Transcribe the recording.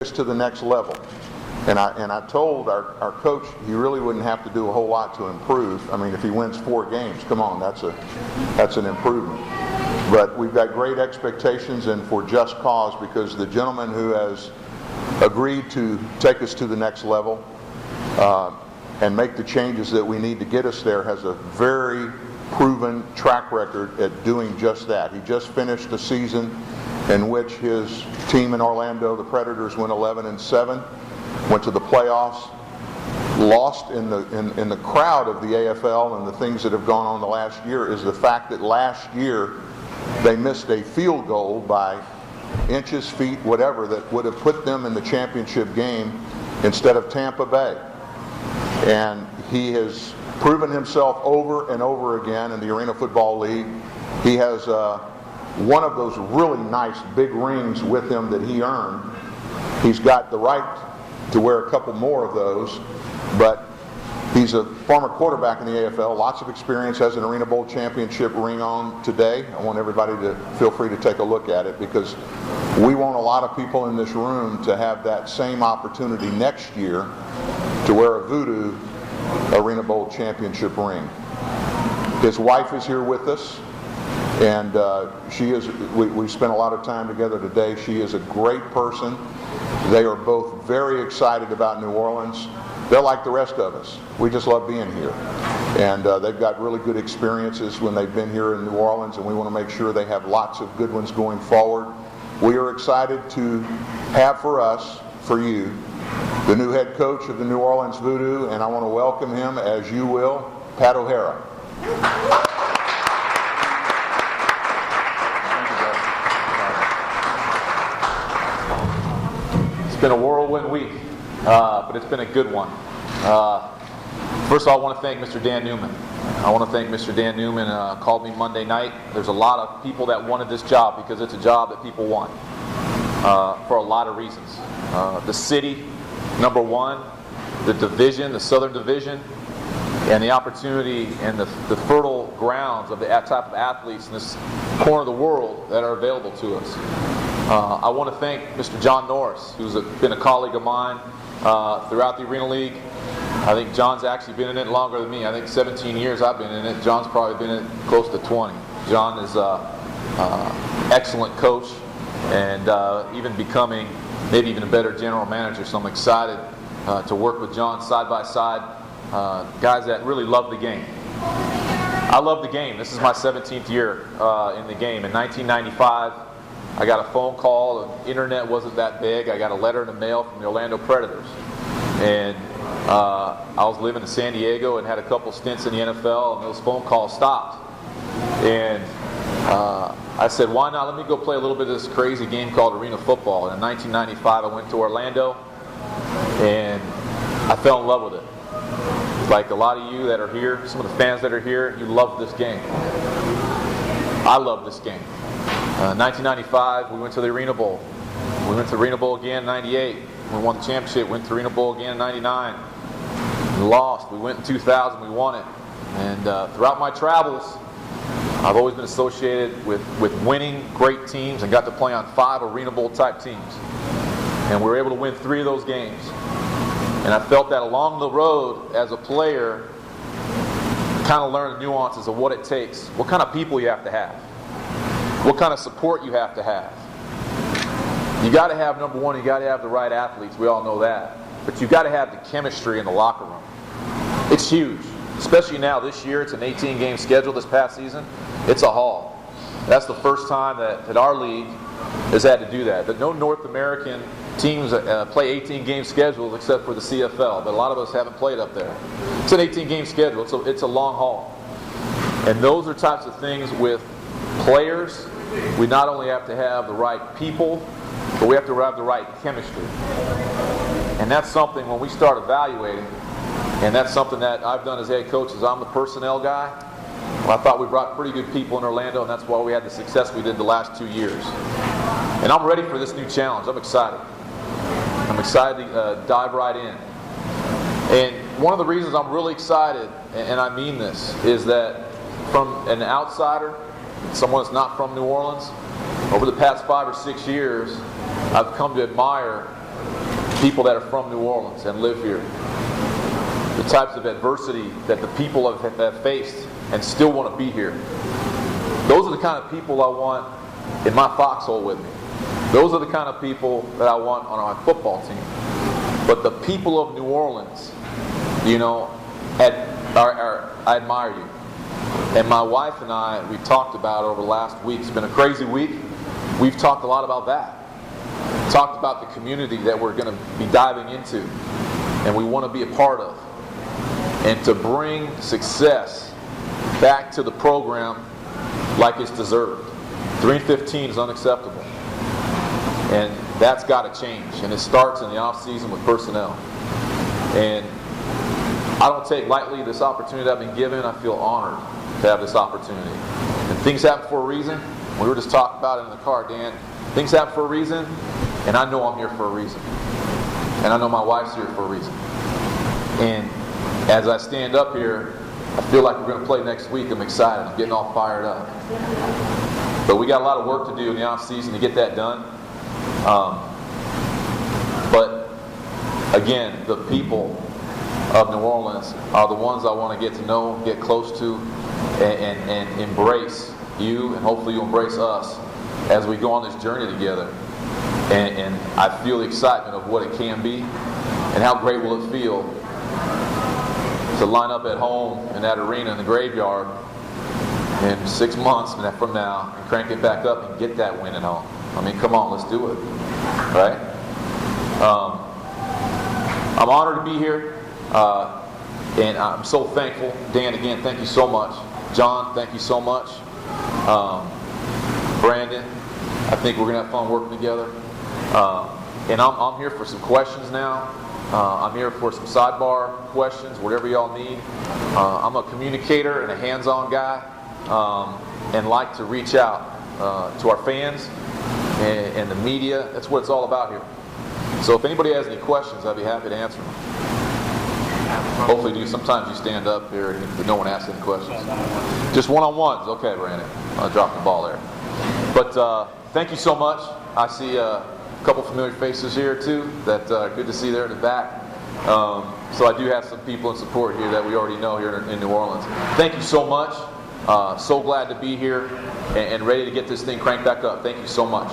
us to the next level. And I told our coach he really wouldn't have to do a whole lot to improve. I mean, if he wins 4 games, come on, that's an improvement. But we've got great expectations, and for just cause, because the gentleman who has agreed to take us to the next level and make the changes that we need to get us there has a very proven track record at doing just that. He just finished a season in which his team in Orlando, the Predators, went 11-7, went to the playoffs, lost in the crowd of the AFL, and the things that have gone on the last year is the fact that last year they missed a field goal by inches, feet, whatever, that would have put them in the championship game instead of Tampa Bay. And he has proven himself over and over again in the Arena Football League. He has one of those really nice big rings with him that he earned. He's got the right to wear a couple more of those, but he's a former quarterback in the AFL, lots of experience, has an Arena Bowl championship ring on today. I want everybody to feel free to take a look at it, because we want a lot of people in this room to have that same opportunity next year to wear a VooDoo Arena Bowl championship ring. His wife is here with us, and we spent a lot of time together today. She is a great person. They are both very excited about New Orleans. They're like the rest of us. We just love being here. And they've got really good experiences when they've been here in New Orleans, and we want to make sure they have lots of good ones going forward. We are excited to have for you, the new head coach of the New Orleans VooDoo, and I want to welcome him, as you will, Pat O'Hara. It's been a whirlwind week, but it's been a good one. First of all, I want to thank Mr. Dan Newman. Mr. Dan Newman called me Monday night. There's a lot of people that wanted this job because it's a job that people want for a lot of reasons. The city, number one, the division, the Southern Division, and the opportunity and the fertile grounds of the type of athletes in this corner of the world that are available to us. I want to thank Mr. John Norris, who's been a colleague of mine throughout the Arena League. I think John's actually been in it longer than me. I think 17 years I've been in it. John's probably been in it close to 20. John is an excellent coach, and even becoming maybe even a better general manager. So I'm excited to work with John side by side. Guys that really love the game. I love the game. This is my 17th year in the game. In 1995, I got a phone call. The internet wasn't that big. I got a letter in the mail from the Orlando Predators. And I was living in San Diego and had a couple stints in the NFL, and those phone calls stopped. And I said, why not? Let me go play a little bit of this crazy game called Arena Football. And in 1995, I went to Orlando, and I fell in love with it. Like a lot of you that are here, some of the fans that are here, you love this game. I love this game. 1995, we went to the Arena Bowl. We went to the Arena Bowl again in 98. We won the championship. Went to the Arena Bowl again in 99. We lost. We went in 2000. We won it. And throughout my travels, I've always been associated with winning great teams and got to play on 5 Arena Bowl type teams. And we were able to win 3 of those games. And I felt that along the road as a player, kind of learn the nuances of what it takes, what kind of people you have to have, what kind of support you have to have. You got to have, number one, you got to have the right athletes. We all know that. But you got to have the chemistry in the locker room. It's huge, especially now this year. It's an 18-game schedule this past season. It's a haul. That's the first time that our league has had to do that. But no North American teams play 18-game schedules except for the CFL. But a lot of us haven't played up there. It's an 18-game schedule. It's a long haul. And those are types of things with players. We not only have to have the right people, but we have to have the right chemistry. And that's something when we start evaluating, and that's something that I've done as head coach, is I'm the personnel guy. Well, I thought we brought pretty good people in Orlando, and that's why we had the success we did the last 2 years. And I'm ready for this new challenge. I'm excited. I'm excited to dive right in. And one of the reasons I'm really excited, and I mean this, is that from an outsider, someone that's not from New Orleans, over the past 5 or 6 years, I've come to admire people that are from New Orleans and live here, the types of adversity that the people have faced and still want to be here. Those are the kind of people I want in my foxhole with me. Those are the kind of people that I want on our football team. But the people of New Orleans, you know, I admire you. And my wife and I, we talked about over the last week, it's been a crazy week, we've talked a lot about that. Talked about the community that we're going to be diving into and we want to be a part of. And to bring success back to the program like it's deserved. 3-15 is unacceptable. And that's got to change. And it starts in the off-season with personnel. And I don't take lightly this opportunity I've been given. I feel honored to have this opportunity. And things happen for a reason. We were just talking about it in the car, Dan. Things happen for a reason, and I know I'm here for a reason. And I know my wife's here for a reason. And as I stand up here, I feel like we're going to play next week. I'm excited. I'm getting all fired up. But we got a lot of work to do in the off-season to get that done. But again, the people of New Orleans are the ones I want to get to know, get close to, and embrace you, and hopefully you embrace us as we go on this journey together. And I feel the excitement of what it can be, and how great will it feel to line up at home in that arena in the graveyard in 6 months from now and crank it back up and get that win at home. I mean, come on, let's do it, right? I'm honored to be here, and I'm so thankful. Dan, again, thank you so much. John, thank you so much. Brandon, I think we're going to have fun working together. And I'm here for some questions now. I'm here for some sidebar questions, whatever y'all need. I'm a communicator and a hands-on guy, and like to reach out to our fans and the media. That's what it's all about here. So if anybody has any questions, I'd be happy to answer them. Hopefully, sometimes you stand up here and no one asks any questions. Just one-on-ones. Okay, Brandon. I dropped the ball there. But thank you so much. I see a couple familiar faces here too. That good to see there in the back. So I do have some people in support here that we already know here in New Orleans. Thank you so much. So glad to be here and ready to get this thing cranked back up. Thank you so much.